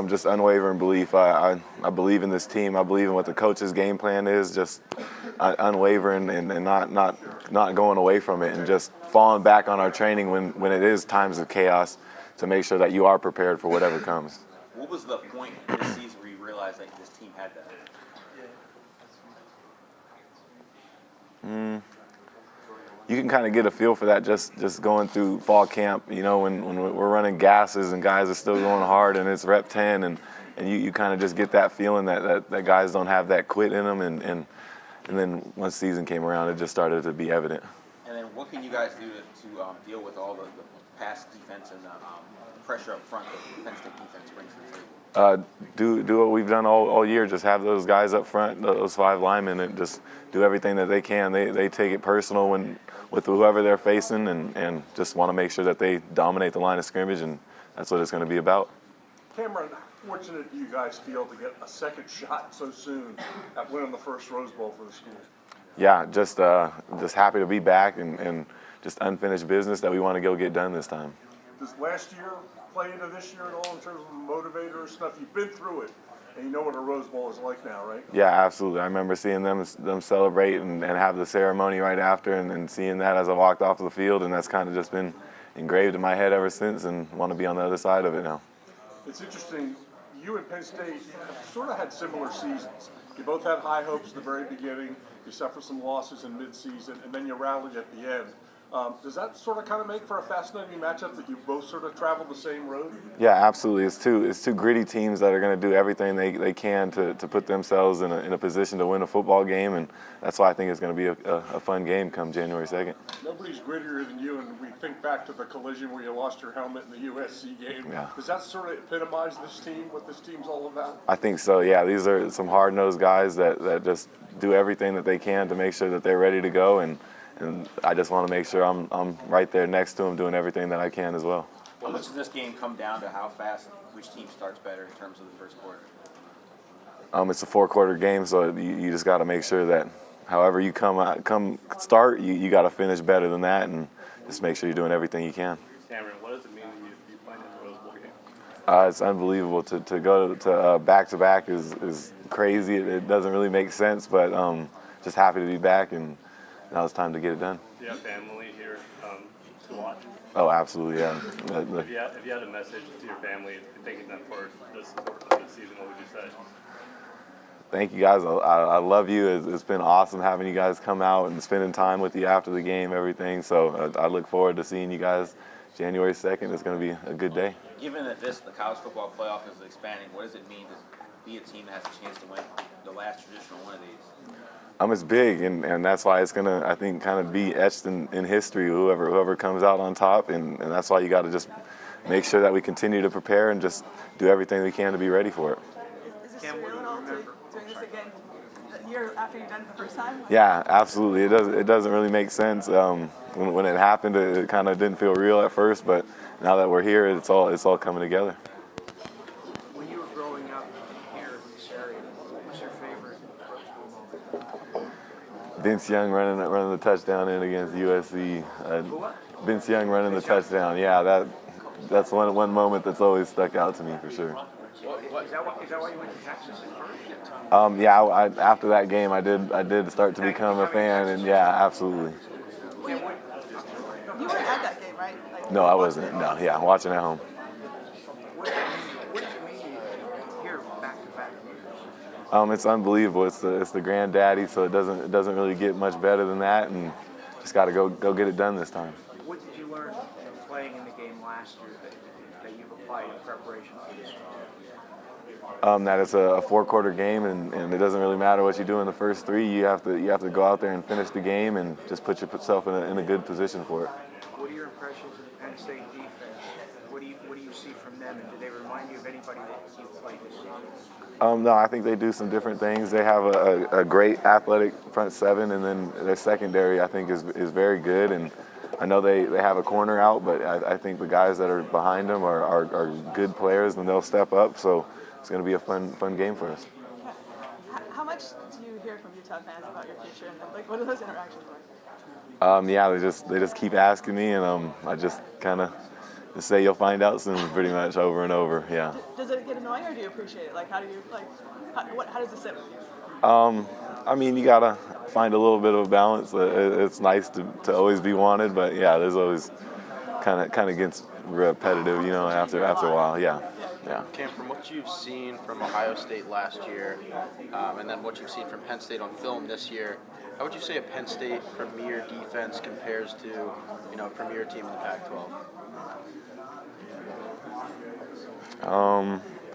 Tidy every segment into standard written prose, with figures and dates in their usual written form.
Just unwavering belief. I believe in this team. I believe in what the coach's game plan is. Just unwavering and not going away from it, and just falling back on our training when it is times of chaos to make sure that you are prepared for whatever comes. What was the point this season where you realized that this team had that? You can kind of get a feel for that just going through fall camp. You know, when we're running gases and guys are still going hard and it's rep 10 and you kind of just get that feeling that guys don't have that quit in them, and then once season came around, it just started to be evident. And then what can you guys do to deal with all the pass defense and the pressure up front that Penn State defense brings to the table? Do what we've done all year. Just have those guys up front, those 5 linemen, and just do everything that they can. They take it personal with whoever they're facing, and just want to make sure that they dominate the line of scrimmage, and that's what it's going to be about. Cameron, how fortunate do you guys feel to get a second shot so soon at winning the first Rose Bowl for the school? Yeah, just happy to be back and just unfinished business that we want to go get done this time. Does last year play into this year at all in terms of motivator or stuff? You've been through it, and you know what a Rose Bowl is like now, right? Yeah, absolutely. I remember seeing them celebrate and have the ceremony right after, and seeing that as I walked off the field, and that's kind of just been engraved in my head ever since, and want to be on the other side of it now. It's interesting. You and Penn State have sort of had similar seasons. You both had high hopes at the very beginning. You suffered some losses in mid-season, and then you rallied at the end. Does that sort of kind of make for a fascinating matchup that you both sort of traveled the same road? Yeah, absolutely. It's two gritty teams that are going to do everything they can to put themselves in a position to win a football game, and that's why I think it's going to be a fun game come January 2nd. Nobody's grittier than you, and we think back to the collision where you lost your helmet in the USC game. Yeah. Does that sort of epitomize this team, what this team's all about? I think so, yeah. These are some hard-nosed guys that just do everything that they can to make sure that they're ready to go, and I just want to make sure I'm right there next to them doing everything that I can as well. Well, does this game come down to how fast which team starts better in terms of the first quarter? It's a 4-quarter game, so you just got to make sure that however you come start, you got to finish better than that, and just make sure you're doing everything you can. Cameron, what does it mean to you to be playing in the Rose Bowl game? It's unbelievable to go to back-to-back is crazy. It doesn't really make sense, but just happy to be back, and now it's time to get it done. Do you have family here to watch? Oh, absolutely, yeah. If you had a message to your family and thanking them for this support of this season, what would you say? Thank you, guys. I love you. It's been awesome having you guys come out and spending time with you after the game, everything. So I look forward to seeing you guys January 2nd. It's going to be a good day. Given that the college football playoff is expanding, what does it mean to be a team that has a chance to win the last traditional one of these? It's big, and that's why it's going to, I think, kind of be etched in history, whoever comes out on top, and that's why you got to just make sure that we continue to prepare and just do everything we can to be ready for it. Is it surreal at all to doing this again a year after you've done it the first time? Yeah, absolutely. It doesn't really make sense. When it happened, it kind of didn't feel real at first, but now that we're here, it's all coming together. When you were growing up here in this area, what was your favorite Rose Bowl moment? Vince Young running the touchdown in against USC. Vince Young running the touchdown. Yeah, that's one moment that's always stuck out to me for sure. Is that why you went to Texas at first? Yeah, after that game, I did start to become a fan, and yeah, absolutely. You weren't at that game, right? No, I wasn't. No, yeah, I'm watching at home. What does it mean here back to back? It's unbelievable. It's the granddaddy, so it doesn't really get much better than that, and just got to go get it done this time. What did you learn playing in the game last year that you've applied in preparation for this one? That it's a 4-quarter game, and it doesn't really matter what you do in the first 3. You have to go out there and finish the game and just put yourself in a good position for it. What are your impressions of the Penn State defense? What do you see from them, and do they remind you of anybody that you've played this season? No, I think they do some different things. They have a great athletic front seven, and then their secondary, I think, is very good. And I know they have a corner out, but I think the guys that are behind them are good players, and they'll step up. So it's going to be a fun game for us. How much do you hear from Utah fans about your future, and what are those interactions like? Yeah, they just keep asking me, and I just kind of just say you'll find out soon, pretty much over and over. Yeah. Does it get annoying or do you appreciate it? Like, how do you, like, how does it sit with you? I mean, you gotta find a little bit of a balance. It's nice to always be wanted, but yeah, there's always kind of gets repetitive, after a while. Yeah. Cam, from what you've seen from Ohio State last year, and then what you've seen from Penn State on film this year, how would you say a Penn State premier defense compares to, a premier team in the Pac-12?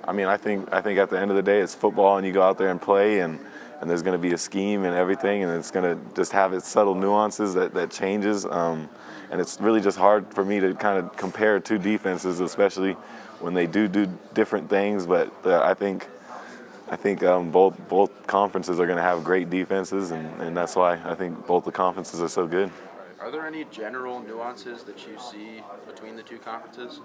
I mean, I think at the end of the day, it's football, and you go out there and play, and there's going to be a scheme and everything, and it's going to just have its subtle nuances that changes. And it's really just hard for me to kind of compare two defenses, especially when they do different things. But I think both conferences are going to have great defenses, and that's why I think both the conferences are so good. Are there any general nuances that you see between the two conferences?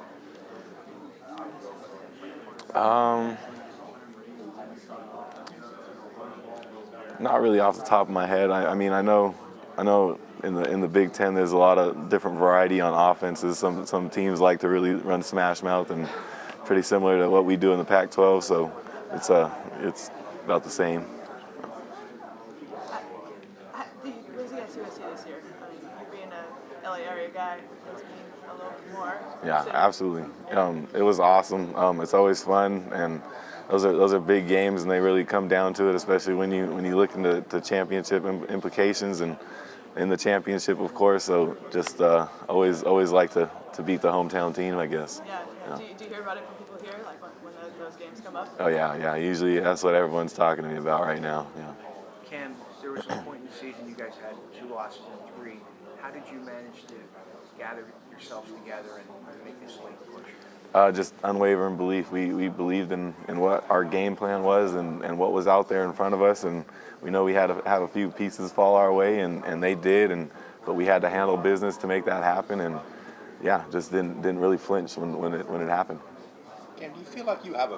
Not really off the top of my head. I mean, I know in the Big Ten there's a lot of different variety on offenses. Some teams like to really run smash mouth, and pretty similar to what we do in the Pac-12. So it's about the same. What was you guys USC this year? I mean, you being a LA area guy, does mean a little bit more. Yeah, absolutely. It was awesome. It's always fun, and those are big games, and they really come down to it, especially when you look into the championship implications and in the championship, of course. So just always like to beat the hometown team, I guess. Yeah. Do you hear about it from people here, like when those games come up? Oh yeah. Usually that's what everyone's talking to me about right now. Yeah. Cam, there was a point in the season you guys had 2 losses and 3. How did you manage to gather yourselves together and make this late push? Just unwavering belief. We believed in what our game plan was and what was out there in front of us, and we know we had to have a few pieces fall our way, and they did, but we had to handle business to make that happen, and yeah, just didn't really flinch when it happened. Cam, do you feel like you have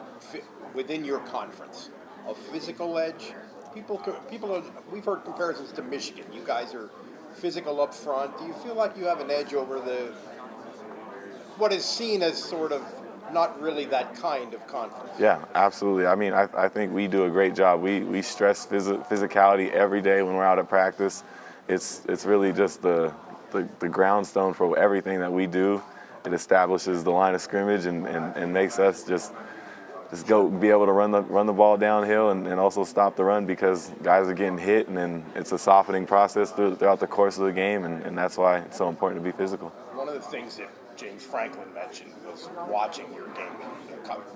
within your conference a physical edge? We've heard comparisons to Michigan. You guys are physical up front. Do you feel like you have an edge over what is seen as sort of not really that kind of conference? Yeah, absolutely. I mean, I think we do a great job. We stress physicality every day when we're out at practice. It's really just the ground stone for everything that we do. It establishes the line of scrimmage and makes us just go be able to run the ball downhill and also stop the run, because guys are getting hit, and then it's a softening process throughout the course of the game, and that's why it's so important to be physical. One of the things that James Franklin mentioned was watching your game,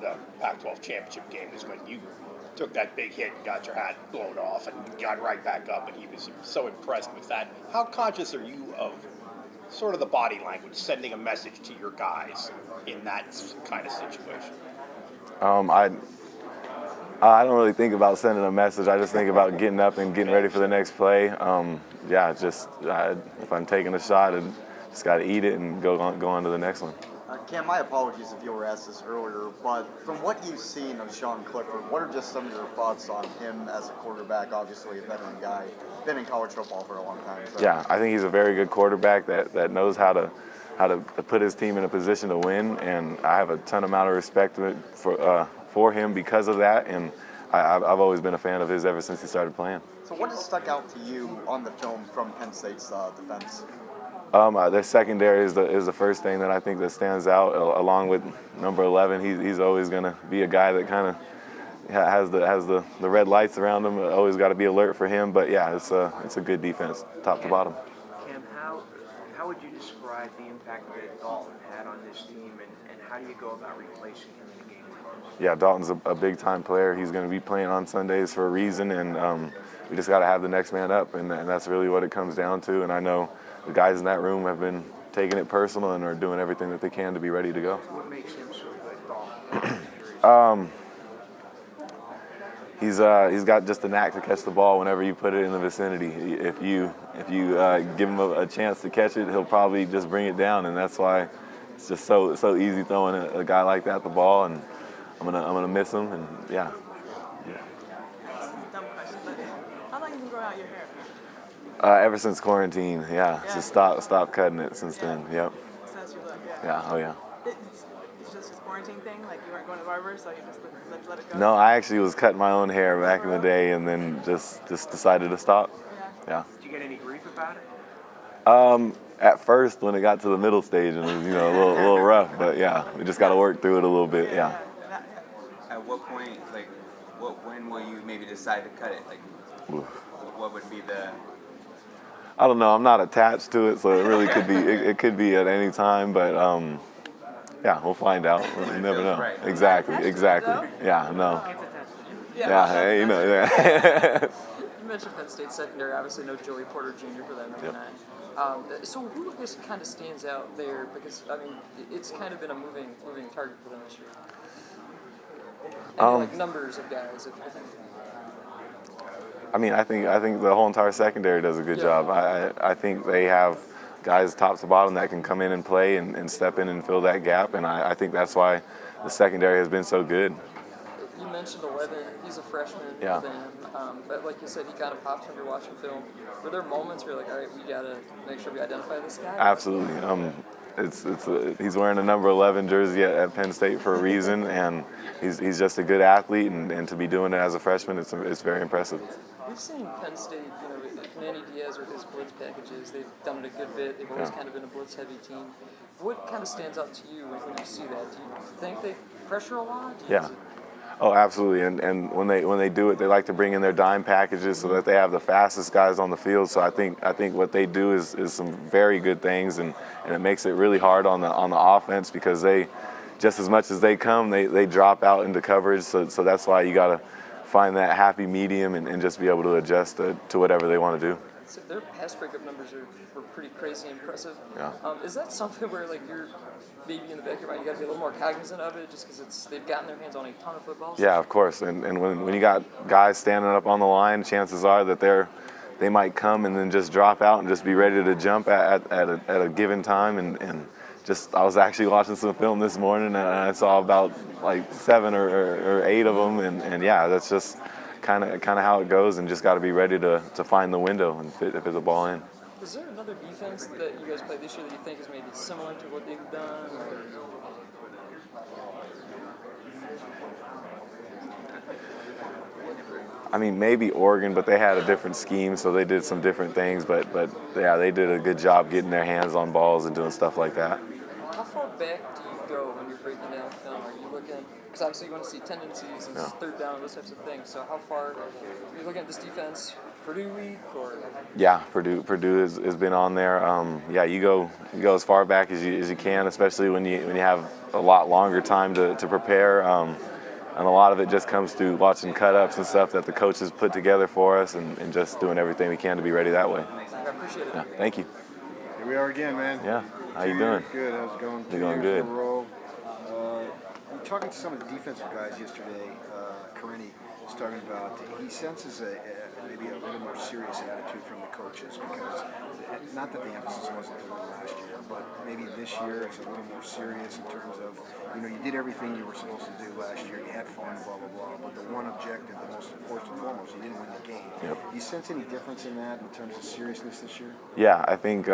the Pac-12 championship game, is when you took that big hit and got your hat blown off and got right back up, and he was so impressed with that. How conscious are you of sort of the body language, sending a message to your guys in that kind of situation? I don't really think about sending a message. I just think about getting up and getting ready for the next play. If I'm taking a shot, I just got to eat it and go on to the next one. Cam, my apologies if you were asked this earlier, but from what you've seen of Sean Clifford, what are just some of your thoughts on him as a quarterback? Obviously a veteran guy, been in college football for a long time. So. Yeah, I think he's a very good quarterback that knows how to put his team in a position to win, and I have a ton amount of respect for him because of that, and I've always been a fan of his ever since he started playing. So what has stuck out to you on the film from Penn State's defense? Their secondary is the first thing that I think that stands out, along with number 11. He's always going to be a guy that kind of has the red lights around him. Always got to be alert for him. But yeah, it's a good defense, top to bottom. Cam, how would you describe the impact that Dalton had on this team, and how do you go about replacing him in the game? Yeah, Dalton's a big-time player. He's going to be playing on Sundays for a reason, and we just got to have the next man up, and that's really what it comes down to. And I know the guys in that room have been taking it personal and are doing everything that they can to be ready to go. What makes him so good, Dalton? He's got just the knack to catch the ball whenever you put it in the vicinity. If you give him a chance to catch it, he'll probably just bring it down, and that's why it's just so easy throwing a guy like that the ball. And I'm gonna miss him, and yeah. This is a dumb question, but how long have you been growing out your hair? Ever since quarantine, yeah. Just stop cutting it since then. Yep. Since you look, Yeah. Oh yeah. anything? Like you weren't going to the barber, so you just let it go? No, I actually was cutting my own hair back in the day, and then just decided to stop. Yeah. Did you get any grief about it? At first, when it got to the middle stage, it was a little rough, but yeah, we just got to work through it a little bit. Yeah. At what point, like, when will you maybe decide to cut it? Like, what would be the? I don't know. I'm not attached to it, so it really could be. It could be at any time, but yeah, we'll find out. You never know. Right. Exactly. Yeah. No. Yeah. Hey, yeah. You mentioned Penn State secondary, obviously no Joey Porter Jr. for them. Yep. So who, I guess, kind of stands out there? Because, I mean, it's kind of been a moving target for them this year. And like numbers of guys, if I mean, I think the whole entire secondary does a good job. I think they have guys top to bottom that can come in and play and step in and fill that gap, and I think that's why the secondary has been so good. You mentioned 11. He's a freshman. Yeah. But like you said, he kind of pops when you're watching film. Were there moments where you're like, all right, we got to make sure we identify this guy? Absolutely. He's wearing a number 11 jersey at Penn State for a reason, and he's just a good athlete, and to be doing it as a freshman, it's very impressive. We've seen Penn State, with Manny Diaz with his blitz packages. They've done it a good bit. They've always kind of been a blitz-heavy team. What kind of stands out to you when you see that? Do you think they pressure a lot? Yeah. Oh, absolutely. And when they do it, they like to bring in their dime packages so that they have the fastest guys on the field. So I think what they do is some very good things, and it makes it really hard on the offense because they, just as much as they come, they drop out into coverage. So that's why you got to find that happy medium and just be able to adjust to whatever they want to do. So their pass breakup numbers were pretty crazy impressive. Yeah. Is that something where like you're maybe in the back of your mind, you got to be a little more cognizant of it just because they've gotten their hands on a ton of footballs? Yeah, of course. And when you got guys standing up on the line, chances are that they might come and then just drop out and just be ready to jump at a given time. And just I was actually watching some film this morning, and I saw about like 7 or 8 of them. And yeah, that's just kind of how it goes, and just got to be ready to find the window and fit the ball in. Is there another defense that you guys played this year that you think is maybe similar to what they've done? Or? I mean, maybe Oregon, but they had a different scheme, so they did some different things. But yeah, they did a good job getting their hands on balls and doing stuff like that. How far back do you go when you're breaking down film? Are you looking, because obviously you want to see tendencies and third down, those types of things. So how far are you looking at this defense? Purdue week or? Yeah, Purdue has been on there. Yeah, you go as far back as you can, especially when you have a lot longer time to prepare. And a lot of it just comes through watching cut-ups and stuff that the coaches put together for us, and just doing everything we can to be ready that way. I appreciate it. Yeah, thank you. Here we are again, man. Yeah, how you doing? Good. How's it going? You're going good. I'm talking to some of the defensive guys yesterday. Karini was talking about he senses maybe a little more serious attitude from the coaches, because not that the emphasis wasn't to win last year, but maybe this year it's a little more serious in terms of, you did everything you were supposed to do last year, you had fun, blah, blah, blah, but the one objective, the most important and foremost, you didn't win the game. Yep. Do you sense any difference in that in terms of seriousness this year? Yeah, I think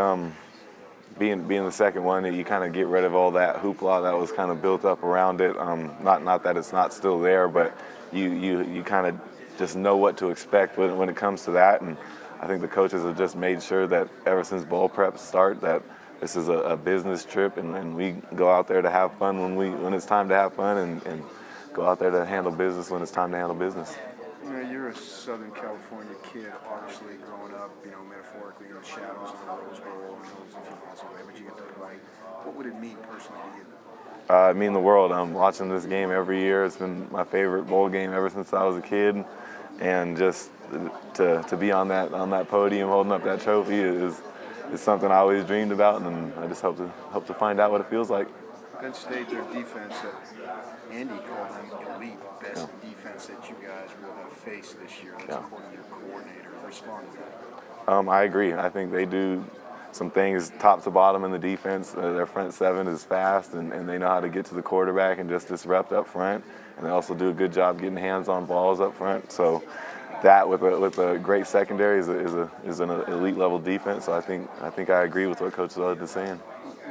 being the second one, you kind of get rid of all that hoopla that was kind of built up around it. Not that it's not still there, but you kind of just know what to expect when it comes to that. And I think the coaches have just made sure that ever since bowl prep start, that this is a business trip, and we go out there to have fun when it's time to have fun, and go out there to handle business when it's time to handle business. You're a Southern California kid, obviously growing up, metaphorically in the shadows of the Rose Bowl, and it was a few miles away, but you get to play. What would it mean personally to you? It mean the world. I'm watching this game every year. It's been my favorite bowl game ever since I was a kid, and just to be on that podium holding up that trophy is something I always dreamed about, and I just hope to find out what it feels like. Penn State, their defense, Andy called them elite, best defense that you guys will have faced this year. That's according to your coordinator. Respond to that. I agree. I think they do some things top to bottom in the defense. Their front seven is fast, and they know how to get to the quarterback and just disrupt up front. And they also do a good job getting hands on balls up front. So that with a great secondary is an elite level defense. So I think I agree with what Coach Zudd is saying.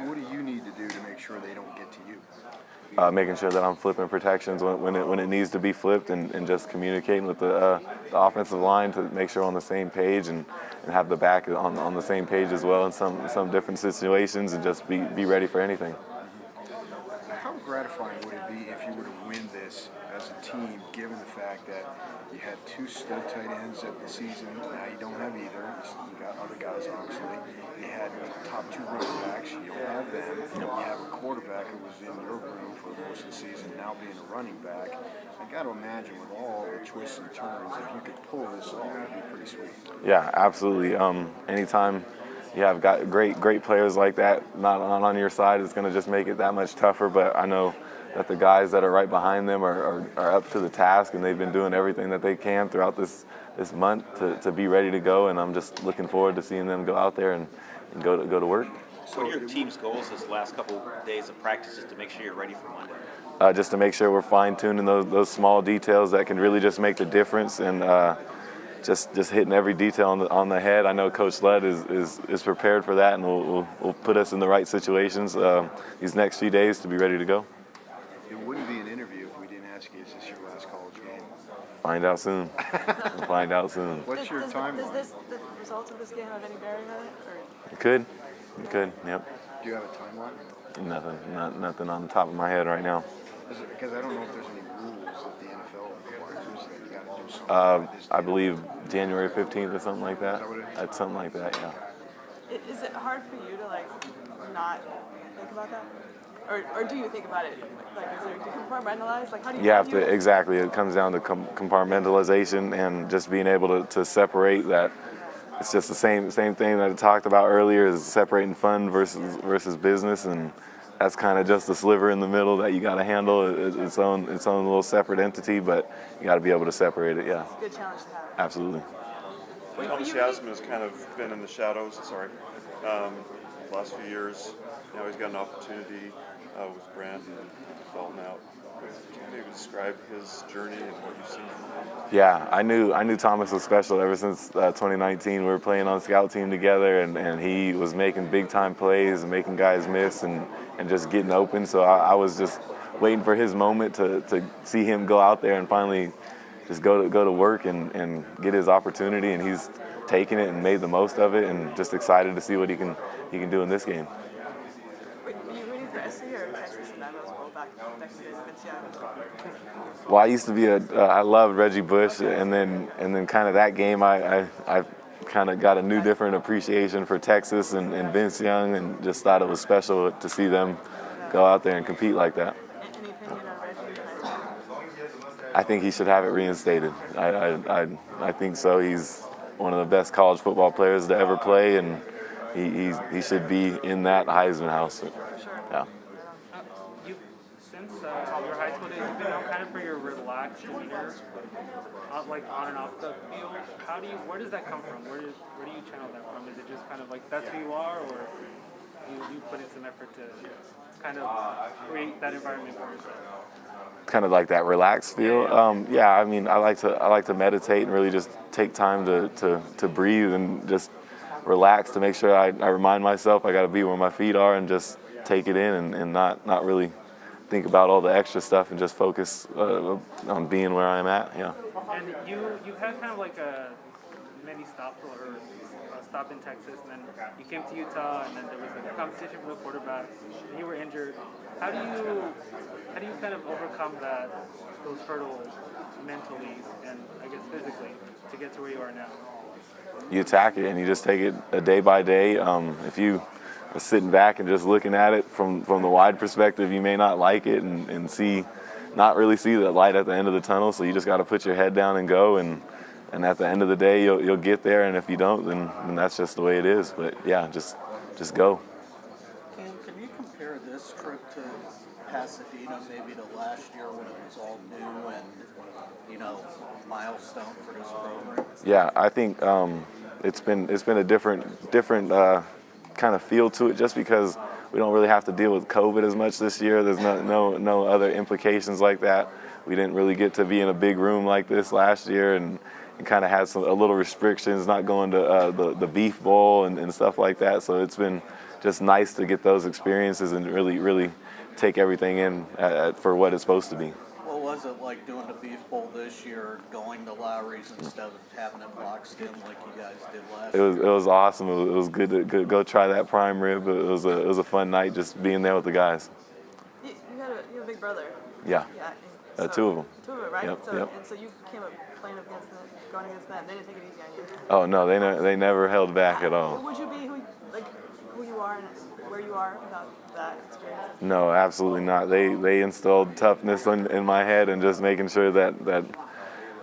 What do you need to do to make sure they don't get to you? making sure that I'm flipping protections when it needs to be flipped, and just communicating with the offensive line to make sure we're on the same page, and have the back on the same page as well in some different situations, and just be ready for anything. How gratifying would it be if you were to win this as a team, given the fact that you had two stud tight ends at the season, now you don't have either, you got other guys obviously, you had top two running backs, you don't have them, you have a quarterback who was in your room for most of the season, now being a running back. I got to imagine with all the twists and turns, if you could pull this off, it'd be pretty sweet. Yeah, absolutely. Anytime you have got great players like that not on your side, it's going to just make it that much tougher. But I know that the guys that are right behind them are up to the task, and they've been doing everything that they can throughout this month to be ready to go. And I'm just looking forward to seeing them go out there and go to work. What are your team's goals this last couple days of practices to make sure you're ready for Monday? Just to make sure we're fine-tuning those small details that can really just make the difference, and just hitting every detail on the head. I know Coach Led is prepared for that, and will put us in the right situations these next few days to be ready to go. It wouldn't be an interview if we didn't ask you, is this your last college game? Find out soon. We'll find out soon. What's your timeline? Does the results of this game have any bearing on it? Or? It could. Yep. Do you have a timeline? Nothing on the top of my head right now. Because I don't know if there's any rules that the NFL requires that you got to do something by this I date. believe January 15th or something like that. Is that what it is? That's something like that, yeah. Is it hard for you to not think about that, or do you think about it? Is there, do you compartmentalize? How do you? You have to, exactly. It comes down to compartmentalization and just being able to separate that. It's just the same thing that I talked about earlier, is separating fun versus business, and that's kind of just the sliver in the middle that you got to handle its own little separate entity, but you got to be able to separate it. Yeah. It's a good challenge to have. Absolutely. Thomas Yasmin has kind of been in the shadows. The last few years. Now he's got an opportunity with Brandon and Dalton out. Can you maybe describe his journey and what you've seen from him? Yeah, I knew Thomas was special ever since 2019. We were playing on scout team together, and he was making big time plays and making guys miss and just getting open. So I was just waiting for his moment to see him go out there and finally just go to work and get his opportunity. And he's taken it and made the most of it, and just excited to see what he can do in this game. Wait, are you rooting for SC or Texas in that Rose Bowl back in the days of Vince Young? Well, I used to be I loved Reggie Bush, and then kind of that game I kind of got a different appreciation for Texas and Vince Young, and just thought it was special to see them go out there and compete like that. Any opinion on Reggie? I think he should have it reinstated. I think so. He's one of the best college football players to ever play, and he should be in that Heisman house. Yeah. Since your high school days, you've been known kind of for your relaxed demeanor, on and off the field. Where does that come from? Where do you channel that from? Is it just kind of that's who you are, or you put in some effort to kind of create that environment for yourself? Kind of like that relaxed feel. Yeah, I mean, I like to meditate and really just take time to breathe and just relax, to make sure I remind myself I got to be where my feet are and just take it in and not really think about all the extra stuff and just focus on being where I'm at. Yeah. And you had kind of many stops or a stop in Texas, and then you came to Utah, and then there was a competition for the quarterback, and you were injured. How do you kind of overcome those hurdles mentally and I guess physically to get to where you are now? You attack it and you just take it a day by day. If you are sitting back and just looking at it from the wide perspective, you may not like it and not really see the light at the end of the tunnel. So you just got to put your head down and go, and at the end of the day you'll get there. And if you don't, then that's just the way it is. But yeah, just go. Can you compare this trip to Pasadena maybe to last year when it was all new and milestone for this program? Yeah, I think it's been a different kind of feel to it, just because we don't really have to deal with COVID as much this year. There's no other implications like that. We didn't really get to be in a big room like this last year, and kind of had a little restrictions, not going to the Beef Bowl and stuff like that. So it's been just nice to get those experiences and really take everything in for what it's supposed to be. What was it like doing the Beef Bowl this year, going to Lowry's instead of having it boxed in like you guys did last year? It was awesome. It was good to go try that prime rib. It was a fun night just being there with the guys. You have a big brother. Yeah. Yeah. Two of them. Two of them, right? Yep, So, yep. And so you came up playing against them, going against them. They didn't take it easy on you. Oh no, they never held back at all. Would you be who you are and where you are without that experience? No, absolutely not. They instilled toughness in my head and just making sure that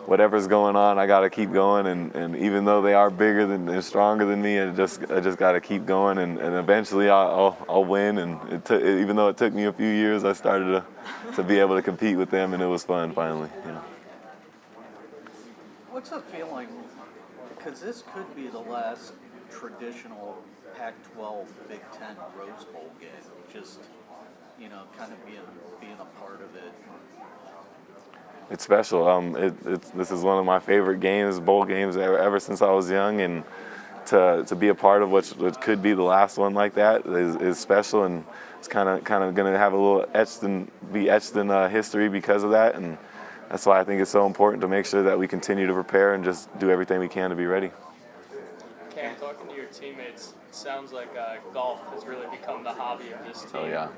whatever's going on, I got to keep going. And even though they are bigger and stronger than me, I just got to keep going. And eventually I'll win. And even though it took me a few years, I started to be able to compete with them, and it was fun finally. Yeah. What's the feeling? Because this could be the last traditional Pac-12 Big Ten Rose Bowl game. Just, kind of being a part of it. It's special. This is one of my favorite games, bowl games ever since I was young, and to be a part of what could be the last one like that is special, and it's kind of going to have a little etched in history because of that, and that's why I think it's so important to make sure that we continue to prepare and just do everything we can to be ready. Cam, talking to your teammates, it sounds like golf has really become the hobby of this team. Oh yeah.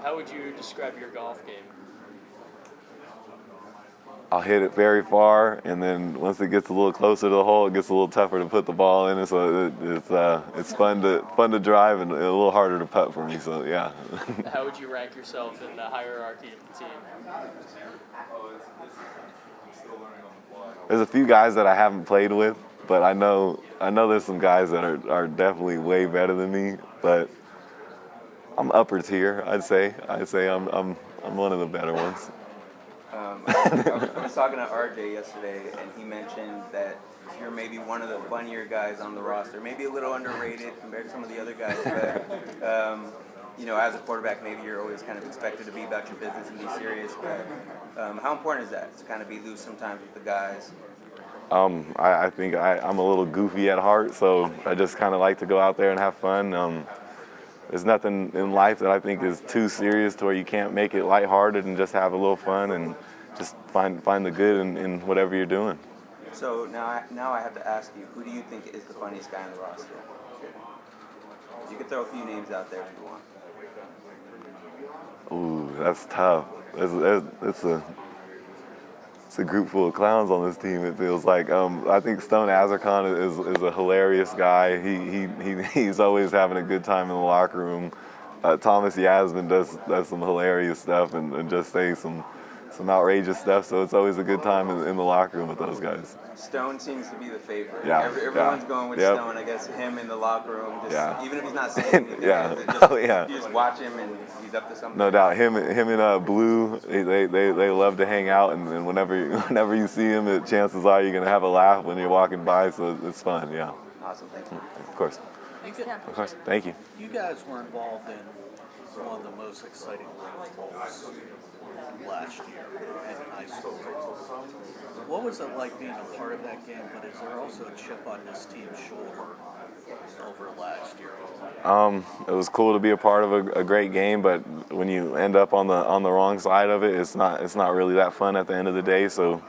How would you describe your golf game? I'll hit it very far, and then once it gets a little closer to the hole, it gets a little tougher to put the ball in. So it's fun to drive and a little harder to putt for me. So yeah. How would you rank yourself in the hierarchy of the team? There's a few guys that I haven't played with, but I know there's some guys that are definitely way better than me. But I'm upper tier, I'd say. I'm one of the better ones. I was talking to RJ yesterday, and he mentioned that you're maybe one of the funnier guys on the roster, maybe a little underrated compared to some of the other guys, but as a quarterback, maybe you're always kind of expected to be about your business and be serious, but how important is that, to kind of be loose sometimes with the guys? I think I'm a little goofy at heart, so I just kind of like to go out there and have fun. There's nothing in life that I think is too serious to where you can't make it lighthearted and just have a little fun and just find the good in whatever you're doing. So now I have to ask you, who do you think is the funniest guy on the roster? You can throw a few names out there if you want. Ooh, that's tough. It's a group full of clowns on this team. It feels like. I think Stone Azarkon is a hilarious guy. He's always having a good time in the locker room. Thomas Yasmin does some hilarious stuff and just say some outrageous stuff. So it's always a good time in the locker room with those guys. Stone seems to be the favorite. Yeah, Everyone's going with Stone. I guess him in the locker room. Even if he's not saying anything. You just watch him and he's up to something. No doubt. Him and Blue, they love to hang out, and whenever you see him, chances are you're gonna have a laugh when you're walking by. So it's fun. Yeah. Awesome. Thank you. Of course. Of course. Thank you. You guys were involved in one of the most exciting Rose Bowls last year in high school. What was it like being a part of that game, but is there also a chip on this team's shoulder over last year? It was cool to be a part of a great game, but when you end up on the wrong side of it, it's not really that fun at the end of the day. So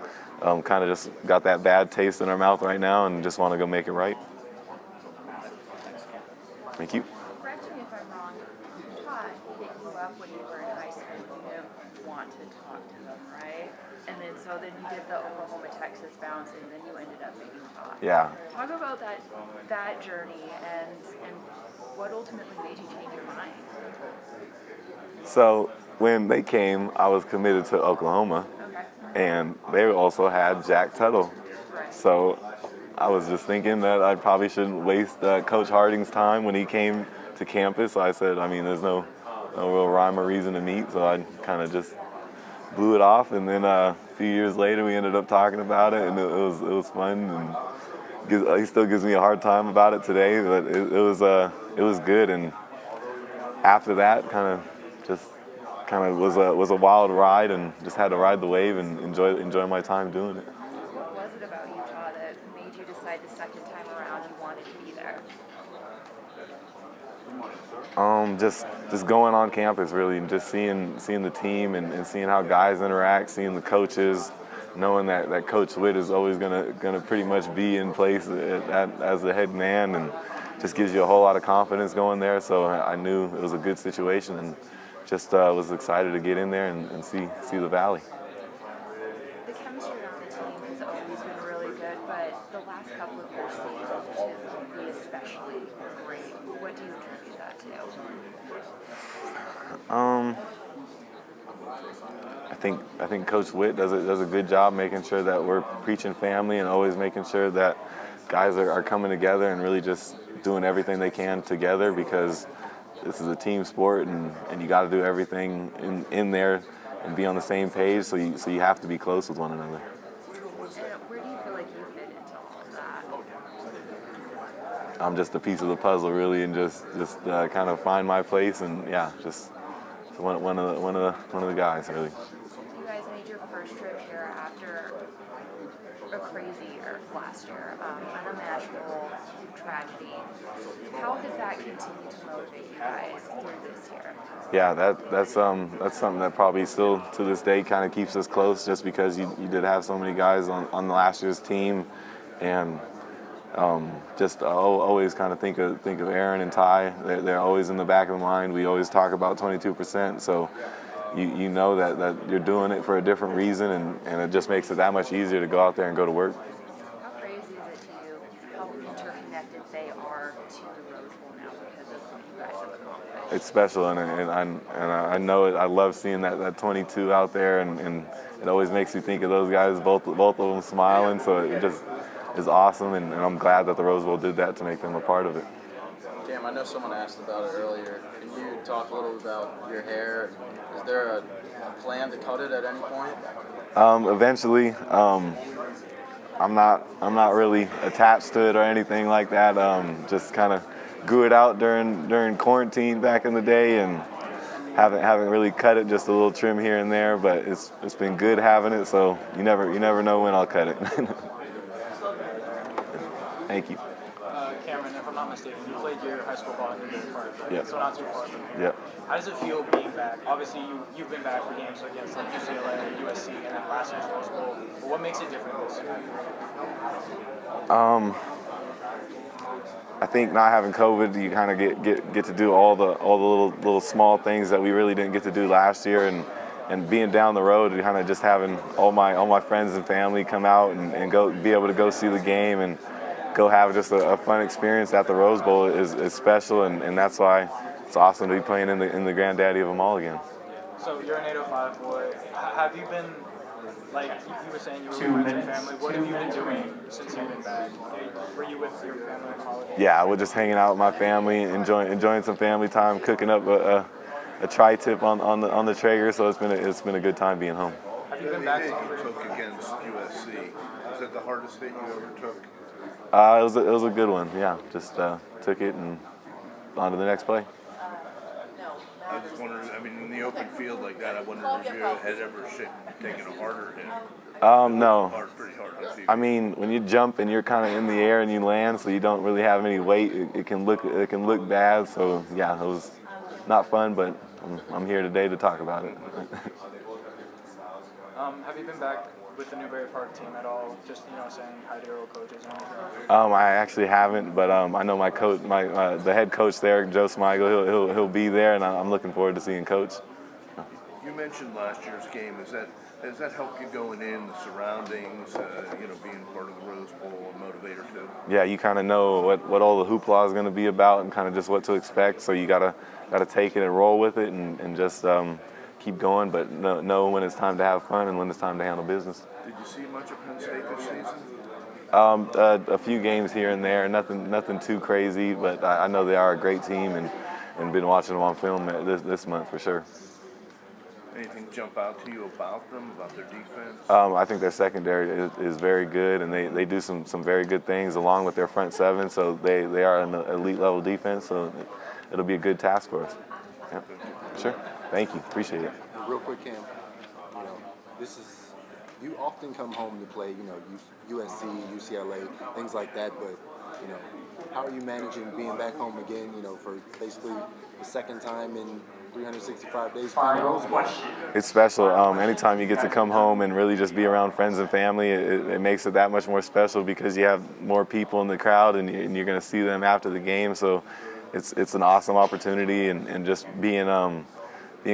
kind of just got that bad taste in our mouth right now and just want to go make it right. Thank you. Correct me if I'm wrong. Todd hit you up when you were in high school. You didn't want to talk to him, right? And then you did the Oklahoma, Texas bounce, and then you ended up making Todd. Yeah. Talk about that journey and what ultimately made you change your mind. So when they came, I was committed to Oklahoma, and they also had Jack Tuttle. Right. So I was just thinking that I probably shouldn't waste Coach Harding's time when he came to campus. So I said, there's no real rhyme or reason to meet, so I kind of just blew it off. And then a few years later, we ended up talking about it, and it was fun. And he still gives me a hard time about it today, but it was good. And after that, was a wild ride, and just had to ride the wave and enjoy my time doing it. What was it about Utah that made you decide the second time around you wanted to be there? Just going on campus really, and just seeing the team and seeing how guys interact, seeing the coaches, knowing that Coach Witt is always gonna pretty much be in place as the head man, and just gives you a whole lot of confidence going there. So I knew it was a good situation, and just was excited to get in there and see the Valley. The chemistry on the team has always been really good, but the last couple of years seem to be especially great. What do you attribute that to? I think Coach Witt does a good job making sure that we're preaching family and always making sure that guys are coming together and really just doing everything they can together, because this is a team sport, and you got to do everything in there and be on the same page. So you have to be close with one another. And where do you feel like you fit into all of that? I'm just a piece of the puzzle, really, and just kind of find my place, and yeah, just one of the guys, really. You guys made your first trip here after a crazy year last year, unimaginable tragedy. How has that continued to motivate you guys through this year? Yeah, that's something that probably still to this day kind of keeps us close, just because you did have so many guys on last year's team, and just always kind of think of Aaron and Ty. They're always in the back of the mind. We always talk about 22%, so you know that you're doing it for a different reason, and it just makes it that much easier to go out there and go to work. How crazy is it to you how interconnected they are to the Rose Bowl now because of what you guys have accomplished? It's special, and I know it. I love seeing that 22 out there, and it always makes me think of those guys, both of them smiling. So it just is awesome, and I'm glad that the Rose Bowl did that to make them a part of it. Cam, I know someone asked about it earlier. Can you talk a little about your hair? Is there a plan to cut it at any point? Eventually. I'm not really attached to it or anything like that. Just kind of grew it out during quarantine back in the day, and haven't really cut it. Just a little trim here and there, but it's been good having it. So you never know when I'll cut it. Thank you. Cameron, if I'm not mistaken, you played your high school ball in Newbury Park, right? Yep. So not too far from here. Yep. How does it feel being back? Obviously, you've been back for games against like UCLA, USC, and then last year's Rose Bowl. But what makes it different this year? I think not having COVID, you kind of get to do all the little small things that we really didn't get to do last year, and being down the road, and kind of just having all my friends and family come out and go be able to go see the game and go have just a fun experience at the Rose Bowl is special, and that's why it's awesome to be playing in the granddaddy of them all again. So you're an 805 boy. Have you been, like you were saying, you were with friends and family. What have you been doing since you've been back? Were you with your family on holiday? Yeah, we're just hanging out with my family, enjoying some family time, cooking up a tri-tip on the Traeger. So it's been a good time being home. Have you been back You longer? took against USC. Was that the hardest hit you ever took? It was a good one. Yeah, just took it and on to the next play. I was just wondering, I mean, in the open field like that, I wondered if you had ever taken a harder hit. No. Pretty hard on TV. I mean, when you jump and you're kind of in the air and you land, so you don't really have any weight, it can look bad. So yeah, it was not fun, but I'm here today to talk about it. Have you been back with the Newbury Park team at all? Just saying hi to your old coaches and anything? I actually haven't, but I know my coach, the head coach there, Joe Smigel, he'll be there, and I'm looking forward to seeing Coach. You mentioned last year's game. Does that help you going in, the surroundings, being part of the Rose Bowl, a motivator too? Yeah, you kind of know what all the hoopla is going to be about, and kind of just what to expect. So you gotta take it and roll with it, and just keep going, but know when it's time to have fun and when it's time to handle business. Did you see much of Penn State this season? A few games here and there, nothing too crazy, but I know they are a great team, and been watching them on film this month for sure. Anything jump out to you about them, about their defense? I think their secondary is very good, and they do some very good things along with their front seven, so they are an elite level defense, so it'll be a good task for us. Yeah. Sure. Thank you. Appreciate it. Real quick, Cam, you often come home to play, USC, UCLA, things like that, but You know, how are you managing being back home again? You know, for basically the second time in 365 days playing the Rose Bowl. It's special. Anytime you get to come home and really just be around friends and family, it makes it that much more special because you have more people in the crowd and you're going to see them after the game. So it's an awesome opportunity, and just being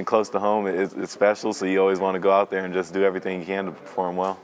close to home, it's special. So you always want to go out there and just do everything you can to perform well.